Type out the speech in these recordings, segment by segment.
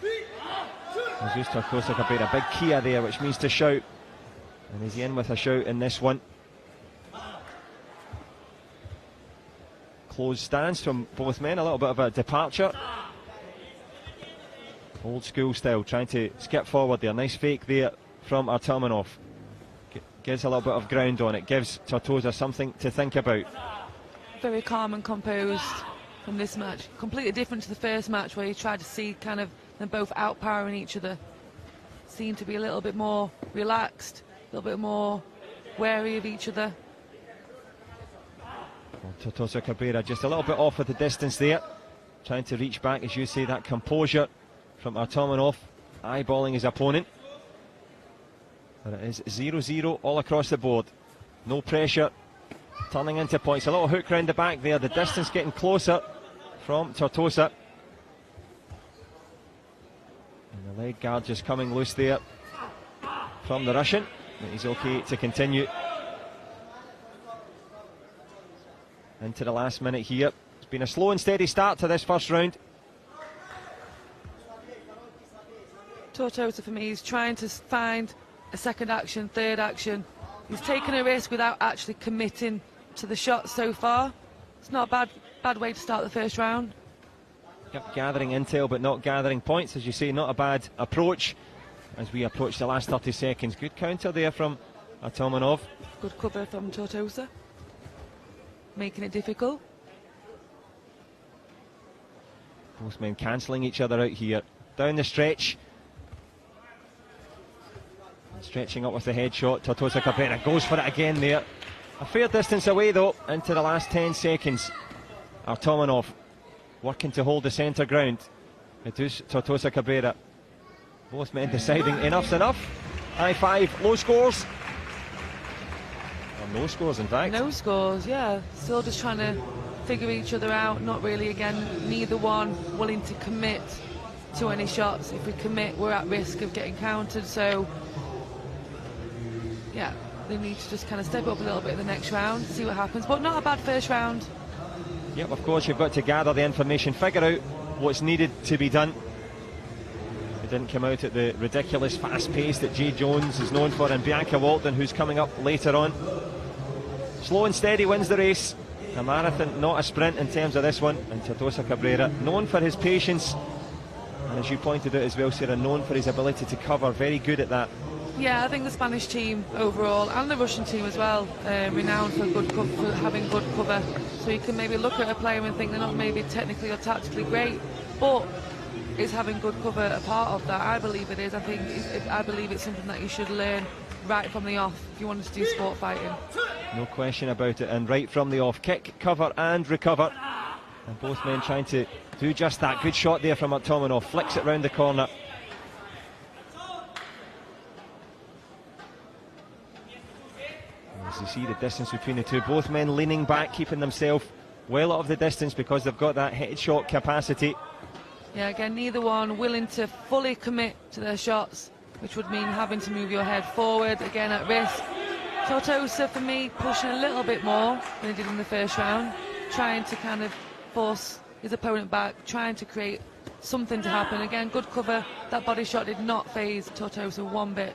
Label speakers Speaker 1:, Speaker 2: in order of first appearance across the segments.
Speaker 1: Jesus Tortosa Cabrera, big Kia there, which means to shout. And he's in with a shout in this one. Closed stance from both men, a little bit of a departure. Old school style, trying to skip forward there. Nice fake there from Artamonov. Gives a little bit of ground on it, gives Tortosa something to think about.
Speaker 2: Very calm and composed from this match. Completely different to the first match where you tried to see kind of them both outpowering each other. Seemed to be a little bit more relaxed, a little bit more wary of each other.
Speaker 1: Well, Tortosa Cabrera just a little bit off with the distance there. Trying to reach back, as you say, that composure from Artamonov, eyeballing his opponent. But it is 0-0 all across the board. No pressure, turning into points. A little hook round the back there, the distance getting closer from Tortosa. And the leg guard just coming loose there from the Russian. But he's okay to continue into the last minute here. It's been a slow and steady start to this first round.
Speaker 2: Tortosa, for me, is trying to find a second action, third action. He's taken a risk without actually committing to the shot so far. It's not a bad way to start the first round.
Speaker 1: Yep, gathering intel but not gathering points, as you say. Not a bad approach as we approach the last 30 seconds. Good counter there from Artamonov.
Speaker 2: Good cover from Tortosa, making it difficult.
Speaker 1: Both men cancelling each other out here. Down the stretch. Stretching up with the headshot. Tortosa Cabrera goes for it again there. A fair distance away though, into the last 10 seconds. Artamonov working to hold the centre ground. Jesus Tortosa Cabrera. Both men deciding enough's enough. High five, low scores. Or no scores, in fact.
Speaker 2: No scores, yeah. Still just trying to figure each other out. Not really, again, neither one willing to commit to any shots. If we commit, we're at risk of getting countered, so yeah, they need to just kind of step up a little bit in the next round, see what happens. But not a bad first round.
Speaker 1: Yep, of course, you've got to gather the information, figure out what's needed to be done. It didn't come out at the ridiculous fast pace that Jay Jones is known for, and Bianca Walton, who's coming up later on. Slow and steady wins the race. A marathon, not a sprint in terms of this one. And Tortosa Cabrera, known for his patience, and as you pointed out as well, Sarah, known for his ability to cover, very good at that.
Speaker 2: Yeah, I think the Spanish team overall, and the Russian team as well, renowned for for having good cover. So you can maybe look at a player and think they're not maybe technically or tactically great, but is having good cover a part of that? I believe it is. I believe it's something that you should learn right from the off if you wanted to do sport fighting.
Speaker 1: No question about it. And right from the off, kick, cover and recover. And both men trying to do just that. Good shot there from Artamonov. Flicks it round the corner. As you see the distance between the two, both men leaning back, keeping themselves well out of the distance because they've got that headshot capacity.
Speaker 2: Yeah, again, neither one willing to fully commit to their shots, which would mean having to move your head forward, again at risk. Tortosa, for me, pushing a little bit more than he did in the first round, trying to kind of force his opponent back, trying to create something to happen. Again, good cover. That body shot did not faze Tortosa one bit.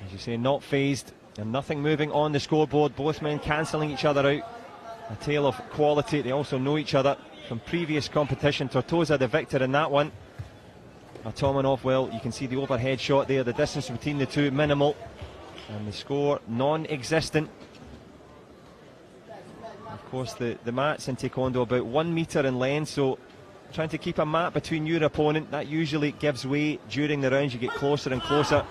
Speaker 1: As you say, not phased, and nothing moving on the scoreboard. Both men cancelling each other out. A tale of quality. They also know each other from previous competition. Tortosa the victor in that one. Artamonov, well, you can see the overhead shot there. The distance between the two minimal, and the score non-existent. Of course, the mats in Taekwondo about 1 metre in length, so trying to keep a mat between your opponent, that usually gives way during the rounds. You get closer and closer,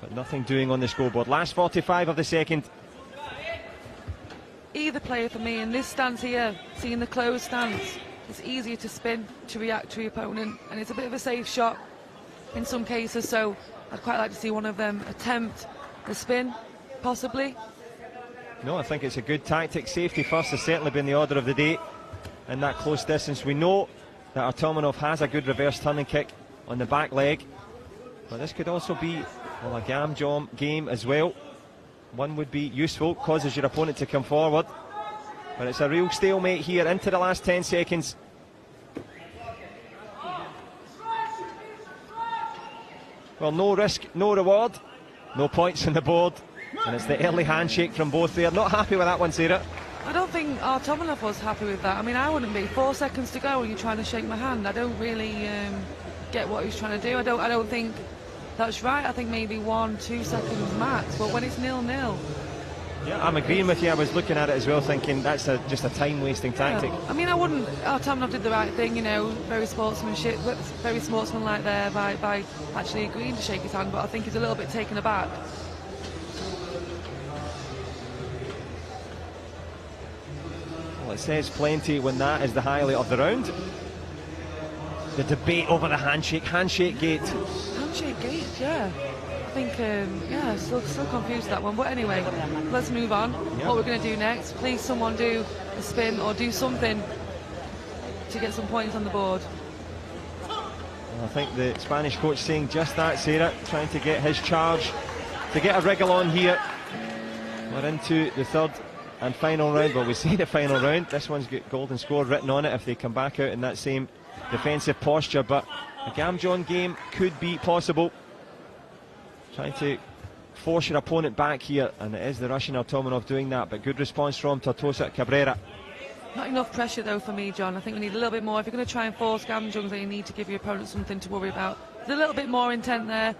Speaker 1: but nothing doing on the scoreboard. Last 45 of the second.
Speaker 2: Either player for me in this stance here, seeing the closed stance, it's easier to spin, to react to your opponent, and it's a bit of a safe shot in some cases, so I'd quite like to see one of them attempt the spin, possibly.
Speaker 1: No, I think it's a good tactic. Safety first has certainly been the order of the day. In that close distance, we know that Artamonov has a good reverse turning kick on the back leg, but this could also be, well, a gam-jam game as well. One would be useful, causes your opponent to come forward, but it's a real stalemate here into the last 10 seconds. Well, no risk, no reward, no points on the board, and it's the early handshake from both there. Not happy with that one, Sarah.
Speaker 2: I don't think Artamonov was happy with that. I mean, I wouldn't be. 4 seconds to go and you're trying to shake my hand. I don't really get what he's trying to do. I don't think that's right. I think maybe 1-2 seconds max, but when it's 0-0.
Speaker 1: Yeah, I'm agreeing with you. I was looking at it as well, thinking that's just a time-wasting tactic.
Speaker 2: Yeah. I mean, I wouldn't. Artamonov did the right thing, you know, very sportsmanlike there by actually agreeing to shake his hand, but I think he's a little bit taken aback.
Speaker 1: Well, it says plenty when that is the highlight of the round. The debate over the handshake gate.
Speaker 2: Handshake gate, yeah. I think, yeah, still confused that one. But anyway, let's move on. Yep. What we're going to do next, please someone do a spin or do something to get some points on the board.
Speaker 1: Well, I think the Spanish coach saying just that, Sarah, trying to get his charge, to get a wriggle on here. We're into the third and final round. Well, we say the final round. This one's got golden score written on it if they come back out in that same defensive posture, but a Gamjon game could be possible. Trying to force your opponent back here, and it is the Russian Artamonov doing that, but good response from Tortosa Cabrera.
Speaker 2: Not enough pressure though for me, John. I think we need a little bit more. If you're going to try and force Gamjons, then you need to give your opponent something to worry about. There's a little bit more intent there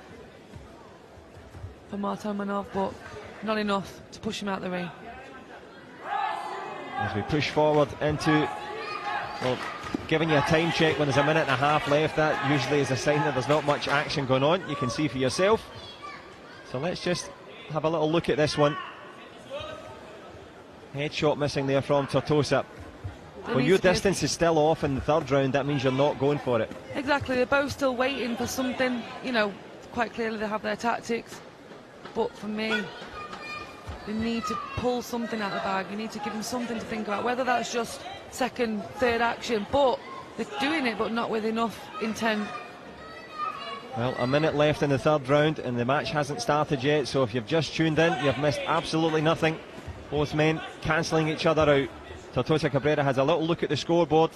Speaker 2: from Artamonov, but not enough to push him out the ring.
Speaker 1: As we push forward into, well, giving you a time check when there's a minute and a half left, that usually is a sign that there's not much action going on. You can see for yourself. So let's just have a little look at this one. Headshot missing there from Tortosa. When your distance is still off in the third round, that means you're not going for it.
Speaker 2: Exactly, they're both still waiting for something. You know, quite clearly they have their tactics. But for me, they need to pull something out of the bag. You need to give them something to think about, whether that's just second, third action. But they're doing it, but not with enough intent.
Speaker 1: Well, a minute left in the third round, and the match hasn't started yet. So if you've just tuned in, you've missed absolutely nothing. Both men cancelling each other out. Tortosa Cabrera has a little look at the scoreboard.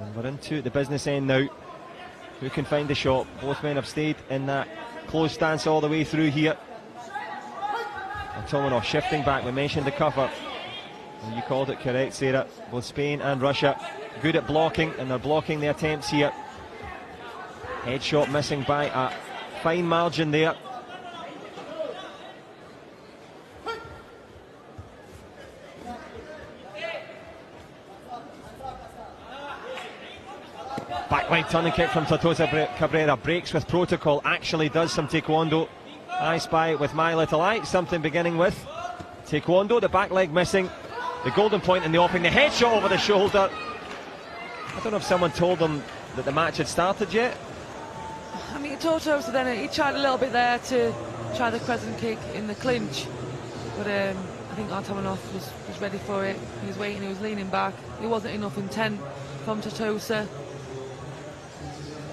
Speaker 1: And we're into the business end now. Who can find the shot? Both men have stayed in that close stance all the way through here. Artamonov shifting back. We mentioned the cover. And you called it correct, Sarah. Both Spain and Russia good at blocking, and they're blocking the attempts here. Headshot missing by a fine margin there. Backline turning kick from Tortosa Cabrera. Breaks with protocol. Actually does some Taekwondo. I spy with my little eye. Something beginning with Taekwondo. The back leg missing. The golden point in the offing. The headshot over the shoulder. I don't know if someone told them that the match had started yet.
Speaker 2: I mean, Tortosa then, he tried a little bit there to try the crescent kick in the clinch. But I think Artamonov was ready for it. He was waiting, he was leaning back. There wasn't enough intent from Tortosa.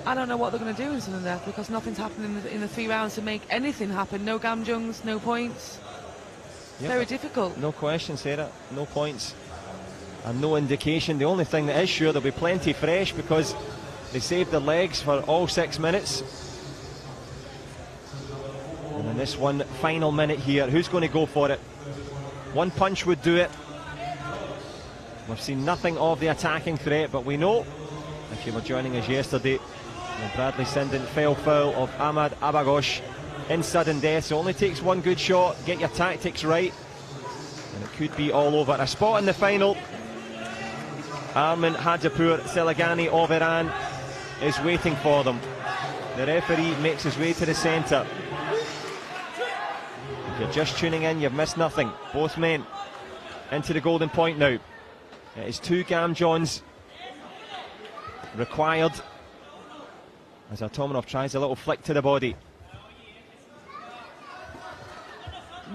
Speaker 2: I don't know what they're going to do in sudden death, because nothing's happening in the 3 rounds to make anything happen. No Gamjungs, no points. Yep. Very difficult.
Speaker 1: No question, Sarah. No points and no indication. The only thing that is sure, there'll be plenty fresh, because they saved their legs for all 6 minutes. And in this one final minute here, who's going to go for it? One punch would do it. We've seen nothing of the attacking threat, but we know, if you were joining us yesterday, Bradley Sinden fell foul of Ahmad Abagosh in sudden death. So it only takes one good shot, get your tactics right, and it could be all over. A spot in the final. Armin Hajapur Selagani of Iran is waiting for them. The referee makes his way to the centre. If you're just tuning in, you've missed nothing. Both men into the golden point now. It is 2 Gamjons required, as Artamonov tries a little flick to the body.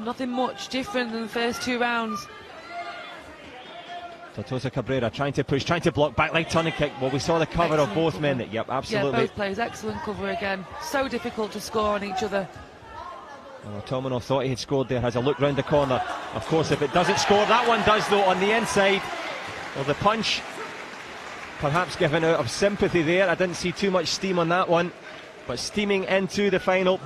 Speaker 2: Nothing much different than the first 2 rounds.
Speaker 1: Tortosa Cabrera trying to push, trying to block, back leg turning kick. Well, we saw the cover excellent of both cover. Men. Yep, absolutely.
Speaker 2: Yeah, both players, excellent cover again. So difficult to score on each other.
Speaker 1: Well, Artamonov thought he had scored there, has a look round the corner. Of course, if it doesn't score, that one does though on the inside. Well, the punch perhaps given out of sympathy there. I didn't see too much steam on that one. but steaming into the final.